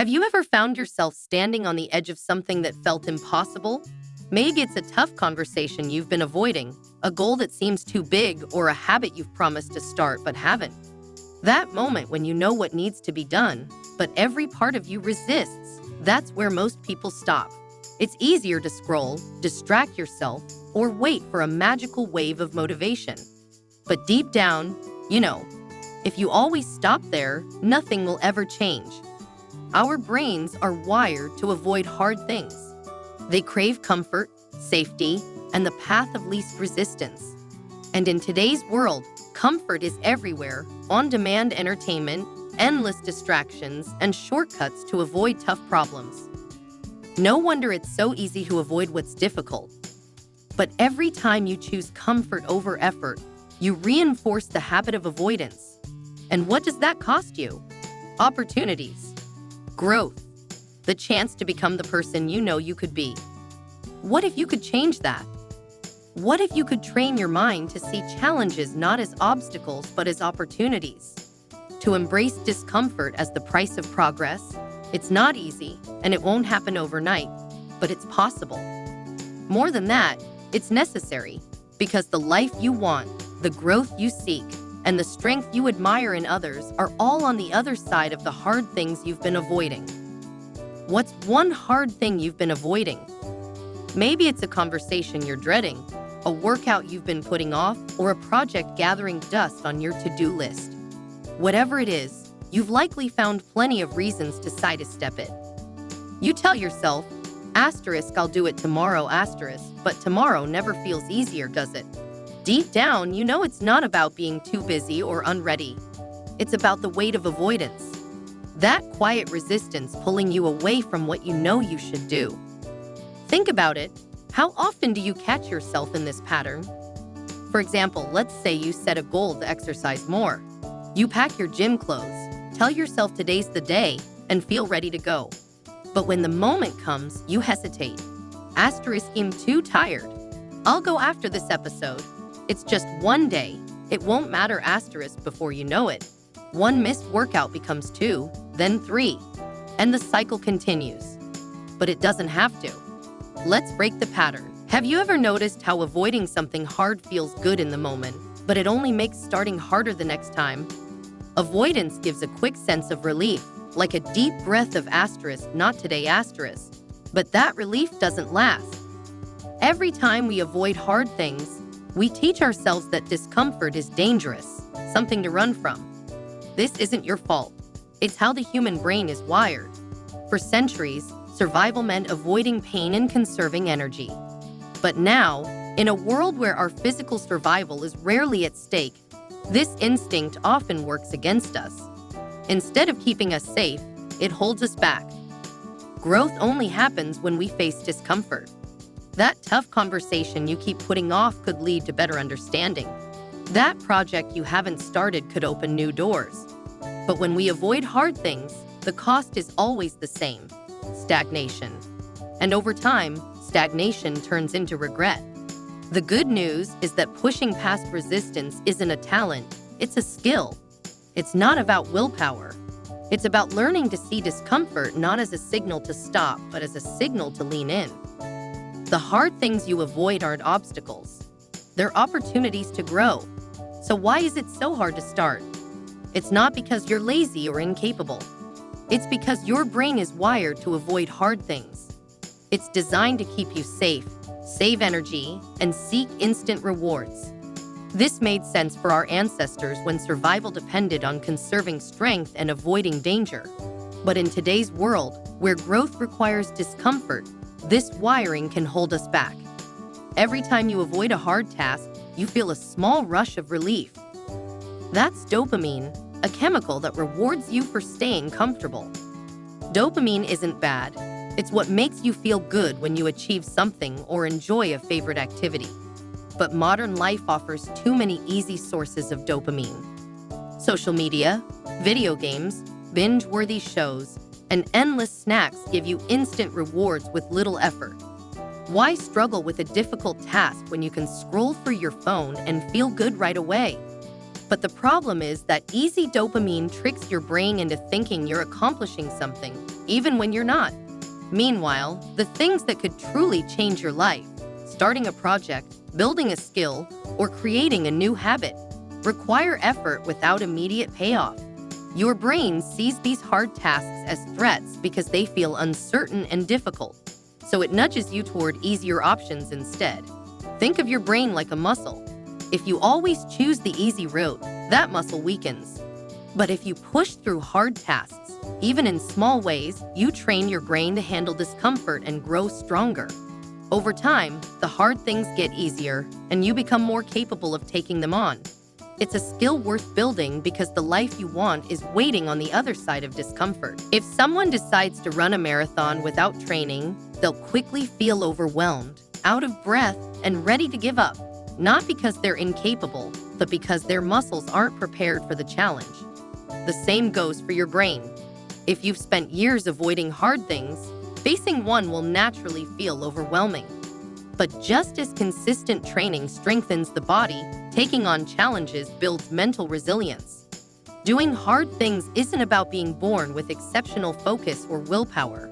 Have you ever found yourself standing on the edge of something that felt impossible? Maybe it's a tough conversation you've been avoiding, a goal that seems too big, or a habit you've promised to start but haven't. That moment when you know what needs to be done, but every part of you resists, that's where most people stop. It's easier to scroll, distract yourself, or wait for a magical wave of motivation. But deep down, if you always stop there, nothing will ever change. Our brains are wired to avoid hard things. They crave comfort, safety, and the path of least resistance. And in today's world, comfort is everywhere, on-demand entertainment, endless distractions, and shortcuts to avoid tough problems. No wonder it's so easy to avoid what's difficult. But every time you choose comfort over effort, you reinforce the habit of avoidance. And what does that cost you? Opportunities, growth, the chance to become the person you know you could be. What if you could change that? What if you could train your mind to see challenges not as obstacles but as opportunities? To embrace discomfort as the price of progress? It's not easy, and it won't happen overnight, but it's possible. More than that, it's necessary, because the life you want, the growth you seek, and the strength you admire in others are all on the other side of the hard things you've been avoiding. What's one hard thing you've been avoiding? Maybe it's a conversation you're dreading, a workout you've been putting off, or a project gathering dust on your to-do list. Whatever it is, you've likely found plenty of reasons to sidestep it. You tell yourself, I'll do it tomorrow, but tomorrow never feels easier, does it? Deep down, you know it's not about being too busy or unready. It's about the weight of avoidance. That quiet resistance pulling you away from what you know you should do. Think about it. How often do you catch yourself in this pattern? For example, let's say you set a goal to exercise more. You pack your gym clothes, tell yourself today's the day, and feel ready to go. But when the moment comes, you hesitate. I'm too tired. I'll go after this episode. It's just one day. It won't matter before you know it. One missed workout becomes 2, then 3, and the cycle continues. But it doesn't have to. Let's break the pattern. Have you ever noticed how avoiding something hard feels good in the moment, but it only makes starting harder the next time? Avoidance gives a quick sense of relief, like a deep breath of not today but that relief doesn't last. Every time we avoid hard things, we teach ourselves that discomfort is dangerous, something to run from. This isn't your fault. It's how the human brain is wired. For centuries, survival meant avoiding pain and conserving energy. But now, in a world where our physical survival is rarely at stake, this instinct often works against us. Instead of keeping us safe, it holds us back. Growth only happens when we face discomfort. That tough conversation you keep putting off could lead to better understanding. That project you haven't started could open new doors. But when we avoid hard things, the cost is always the same: stagnation. And over time, stagnation turns into regret. The good news is that pushing past resistance isn't a talent, it's a skill. It's not about willpower. It's about learning to see discomfort not as a signal to stop, but as a signal to lean in. The hard things you avoid aren't obstacles. They're opportunities to grow. So why is it so hard to start? It's not because you're lazy or incapable. It's because your brain is wired to avoid hard things. It's designed to keep you safe, save energy, and seek instant rewards. This made sense for our ancestors when survival depended on conserving strength and avoiding danger. But in today's world, where growth requires discomfort, this wiring can hold us back. Every time you avoid a hard task, you feel a small rush of relief. That's dopamine, a chemical that rewards you for staying comfortable. Dopamine isn't bad. It's what makes you feel good when you achieve something or enjoy a favorite activity. But modern life offers too many easy sources of dopamine. Social media, video games, binge-worthy shows, and endless snacks give you instant rewards with little effort. Why struggle with a difficult task when you can scroll through your phone and feel good right away? But the problem is that easy dopamine tricks your brain into thinking you're accomplishing something, even when you're not. Meanwhile, the things that could truly change your life, starting a project, building a skill, or creating a new habit, require effort without immediate payoff. Your brain sees these hard tasks as threats because they feel uncertain and difficult, so it nudges you toward easier options instead. Think of your brain like a muscle. If you always choose the easy route, that muscle weakens. But if you push through hard tasks, even in small ways, you train your brain to handle discomfort and grow stronger. Over time, the hard things get easier, and you become more capable of taking them on. It's a skill worth building because the life you want is waiting on the other side of discomfort. If someone decides to run a marathon without training, they'll quickly feel overwhelmed, out of breath, and ready to give up. Not because they're incapable, but because their muscles aren't prepared for the challenge. The same goes for your brain. If you've spent years avoiding hard things, facing one will naturally feel overwhelming. But just as consistent training strengthens the body, taking on challenges builds mental resilience. Doing hard things isn't about being born with exceptional focus or willpower.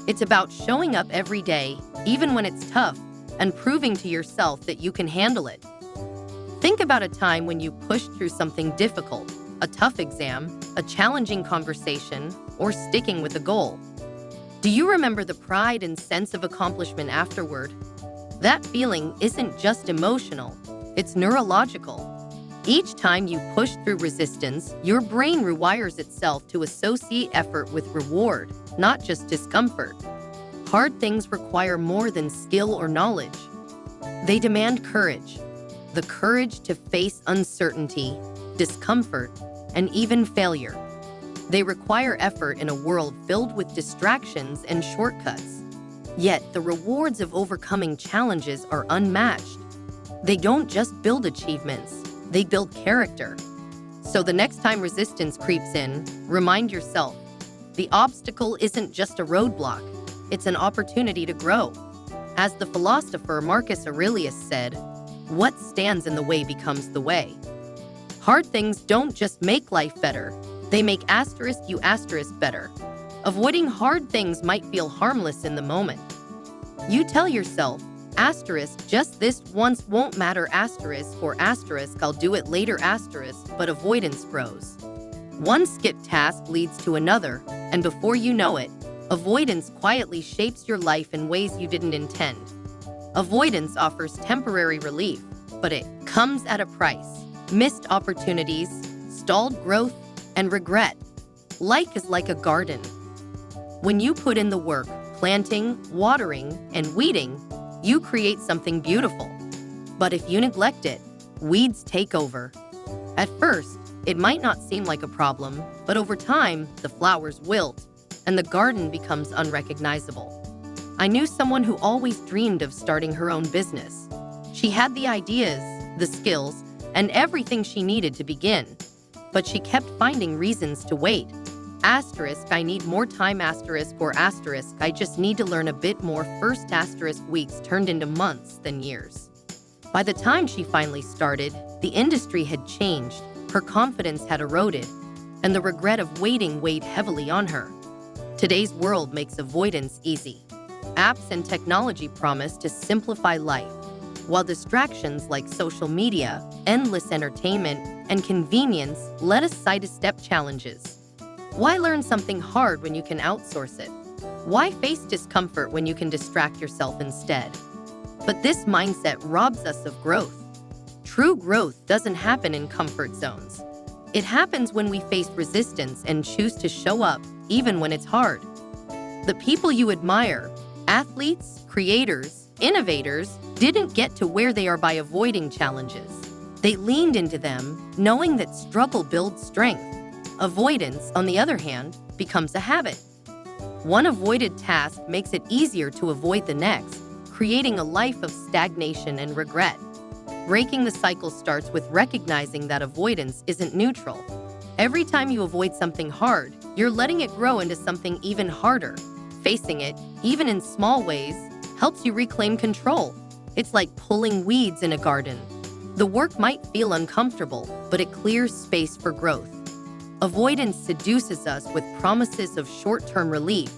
It's about showing up every day, even when it's tough, and proving to yourself that you can handle it. Think about a time when you pushed through something difficult, a tough exam, a challenging conversation, or sticking with a goal. Do you remember the pride and sense of accomplishment afterward? That feeling isn't just emotional, it's neurological. Each time you push through resistance, your brain rewires itself to associate effort with reward, not just discomfort. Hard things require more than skill or knowledge. They demand courage. The courage to face uncertainty, discomfort, and even failure. They require effort in a world filled with distractions and shortcuts. Yet, the rewards of overcoming challenges are unmatched. They don't just build achievements, they build character. So the next time resistance creeps in, remind yourself, the obstacle isn't just a roadblock, it's an opportunity to grow. As the philosopher Marcus Aurelius said, what stands in the way becomes the way. Hard things don't just make life better, they make you better. Avoiding hard things might feel harmless in the moment. You tell yourself, just this once won't matter or I'll do it later but avoidance grows. One skipped task leads to another, and before you know it, avoidance quietly shapes your life in ways you didn't intend. Avoidance offers temporary relief, but it comes at a price. Missed opportunities, stalled growth, and regret. Life is like a garden. When you put in the work, planting, watering, and weeding, you create something beautiful. But if you neglect it, weeds take over. At first, it might not seem like a problem, but over time, the flowers wilt, and the garden becomes unrecognizable. I knew someone who always dreamed of starting her own business. She had the ideas, the skills, and everything she needed to begin. But she kept finding reasons to wait. I need more time or I just need to learn a bit more first weeks turned into months then years. By the time she finally started, the industry had changed, her confidence had eroded, and the regret of waiting weighed heavily on her. Today's world makes avoidance easy. Apps and technology promise to simplify life, while distractions like social media, endless entertainment, and convenience let us sidestep challenges. Why learn something hard when you can outsource it? Why face discomfort when you can distract yourself instead? But this mindset robs us of growth. True growth doesn't happen in comfort zones. It happens when we face resistance and choose to show up, even when it's hard. The people you admire, athletes, creators, innovators, didn't get to where they are by avoiding challenges. They leaned into them, knowing that struggle builds strength. Avoidance, on the other hand, becomes a habit. One avoided task makes it easier to avoid the next, creating a life of stagnation and regret. Breaking the cycle starts with recognizing that avoidance isn't neutral. Every time you avoid something hard, you're letting it grow into something even harder. Facing it, even in small ways, helps you reclaim control. It's like pulling weeds in a garden. The work might feel uncomfortable, but it clears space for growth. Avoidance seduces us with promises of short-term relief,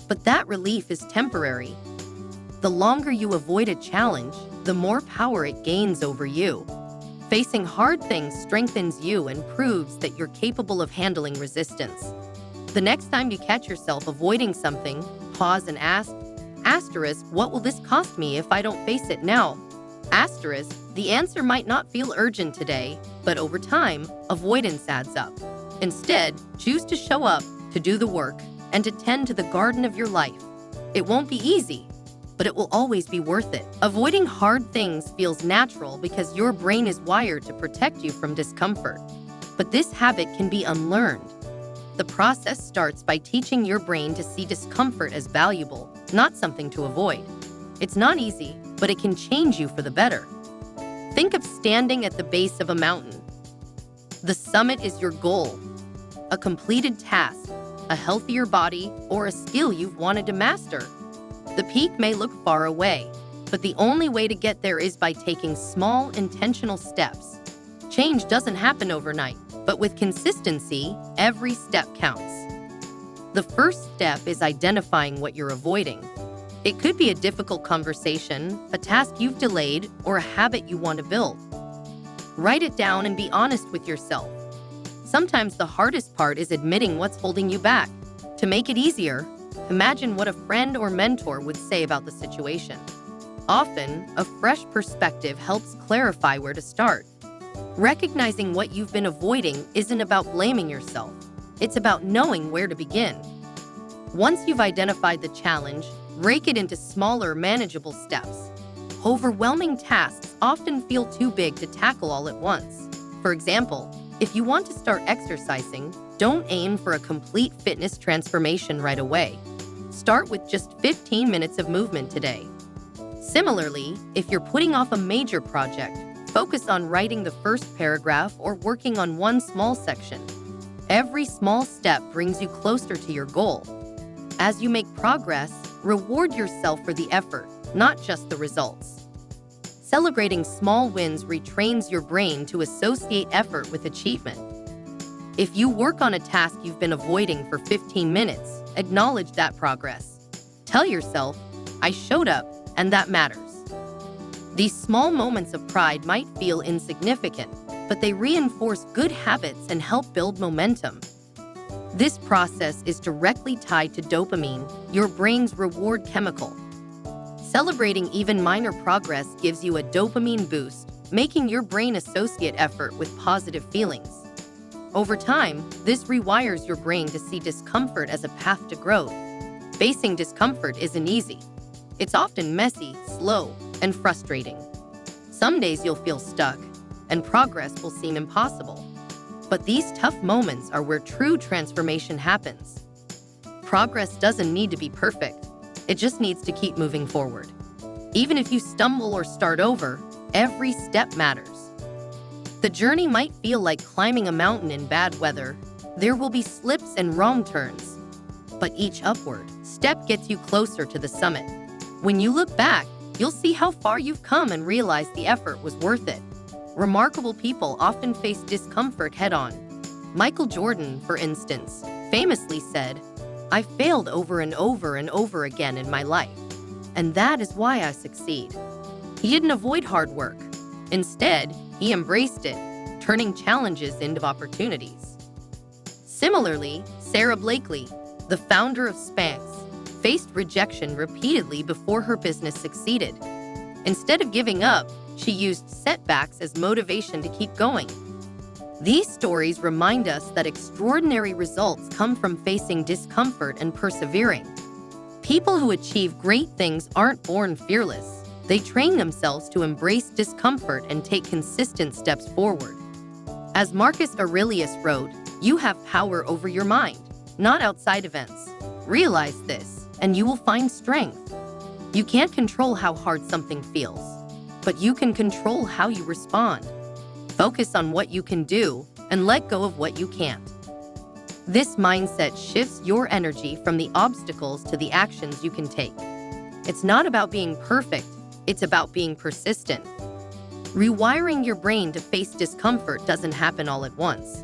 but that relief is temporary. The longer you avoid a challenge, the more power it gains over you. Facing hard things strengthens you and proves that you're capable of handling resistance. The next time you catch yourself avoiding something, pause and ask, asterisk, what will this cost me if I don't face it now? Asterisk, the answer might not feel urgent today, but over time, avoidance adds up. Instead, choose to show up, to do the work, and to tend to the garden of your life. It won't be easy, but it will always be worth it. Avoiding hard things feels natural because your brain is wired to protect you from discomfort. But this habit can be unlearned. The process starts by teaching your brain to see discomfort as valuable, not something to avoid. It's not easy, but it can change you for the better. Think of standing at the base of a mountain. The summit is your goal, a completed task, a healthier body, or a skill you've wanted to master. The peak may look far away, but the only way to get there is by taking small, intentional steps. Change doesn't happen overnight, but with consistency, every step counts. The first step is identifying what you're avoiding. It could be a difficult conversation, a task you've delayed, or a habit you want to build. Write it down and be honest with yourself. Sometimes the hardest part is admitting what's holding you back. To make it easier, imagine what a friend or mentor would say about the situation. Often, a fresh perspective helps clarify where to start. Recognizing what you've been avoiding isn't about blaming yourself. It's about knowing where to begin. Once you've identified the challenge, break it into smaller, manageable steps. Overwhelming tasks often feel too big to tackle all at once. For example, if you want to start exercising, don't aim for a complete fitness transformation right away. Start with just 15 minutes of movement today. Similarly, if you're putting off a major project, focus on writing the first paragraph or working on one small section. Every small step brings you closer to your goal. As you make progress, reward yourself for the effort, not just the results. Celebrating small wins retrains your brain to associate effort with achievement. If you work on a task you've been avoiding for 15 minutes, acknowledge that progress. Tell yourself, I showed up, and that matters. These small moments of pride might feel insignificant, but they reinforce good habits and help build momentum. This process is directly tied to dopamine, your brain's reward chemical. Celebrating even minor progress gives you a dopamine boost, making your brain associate effort with positive feelings. Over time, this rewires your brain to see discomfort as a path to growth. Facing discomfort isn't easy. It's often messy, slow, and frustrating. Some days you'll feel stuck, and progress will seem impossible. But these tough moments are where true transformation happens. Progress doesn't need to be perfect. It just needs to keep moving forward. Even if you stumble or start over, every step matters. The journey might feel like climbing a mountain in bad weather. There will be slips and wrong turns. But each upward step gets you closer to the summit. When you look back, you'll see how far you've come and realize the effort was worth it. Remarkable people often face discomfort head-on. Michael Jordan, for instance, famously said, I failed over and over and over again in my life, and that is why I succeed. He didn't avoid hard work. Instead, he embraced it, turning challenges into opportunities. Similarly, Sarah Blakely, the founder of Spanx, faced rejection repeatedly before her business succeeded. Instead of giving up, she used setbacks as motivation to keep going. These stories remind us that extraordinary results come from facing discomfort and persevering. People who achieve great things aren't born fearless. They train themselves to embrace discomfort and take consistent steps forward. As Marcus Aurelius wrote, you have power over your mind, not outside events. Realize this, and you will find strength. You can't control how hard something feels, but you can control how you respond. Focus on what you can do and let go of what you can't. This mindset shifts your energy from the obstacles to the actions you can take. It's not about being perfect, it's about being persistent. Rewiring your brain to face discomfort doesn't happen all at once.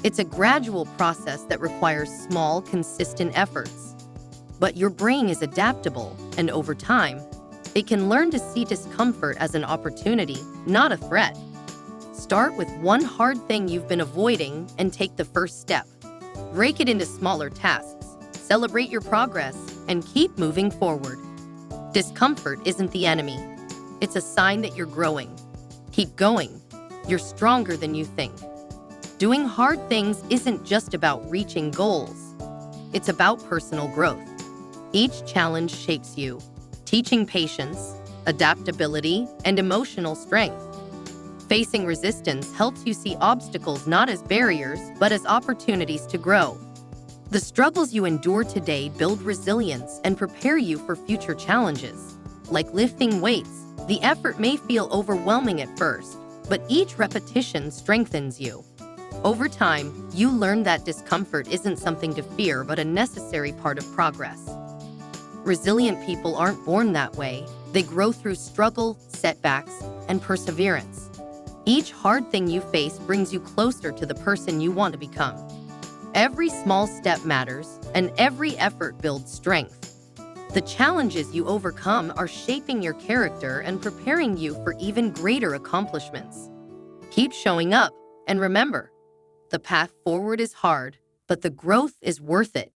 It's a gradual process that requires small, consistent efforts. But your brain is adaptable, and over time, it can learn to see discomfort as an opportunity, not a threat. Start with one hard thing you've been avoiding and take the first step. Break it into smaller tasks, celebrate your progress, and keep moving forward. Discomfort isn't the enemy. It's a sign that you're growing. Keep going. You're stronger than you think. Doing hard things isn't just about reaching goals. It's about personal growth. Each challenge shapes you, teaching patience, adaptability, and emotional strength. Facing resistance helps you see obstacles not as barriers, but as opportunities to grow. The struggles you endure today build resilience and prepare you for future challenges. Like lifting weights, the effort may feel overwhelming at first, but each repetition strengthens you. Over time, you learn that discomfort isn't something to fear, but a necessary part of progress. Resilient people aren't born that way. They grow through struggle, setbacks, and perseverance. Each hard thing you face brings you closer to the person you want to become. Every small step matters, and every effort builds strength. The challenges you overcome are shaping your character and preparing you for even greater accomplishments. Keep showing up, and remember, the path forward is hard, but the growth is worth it.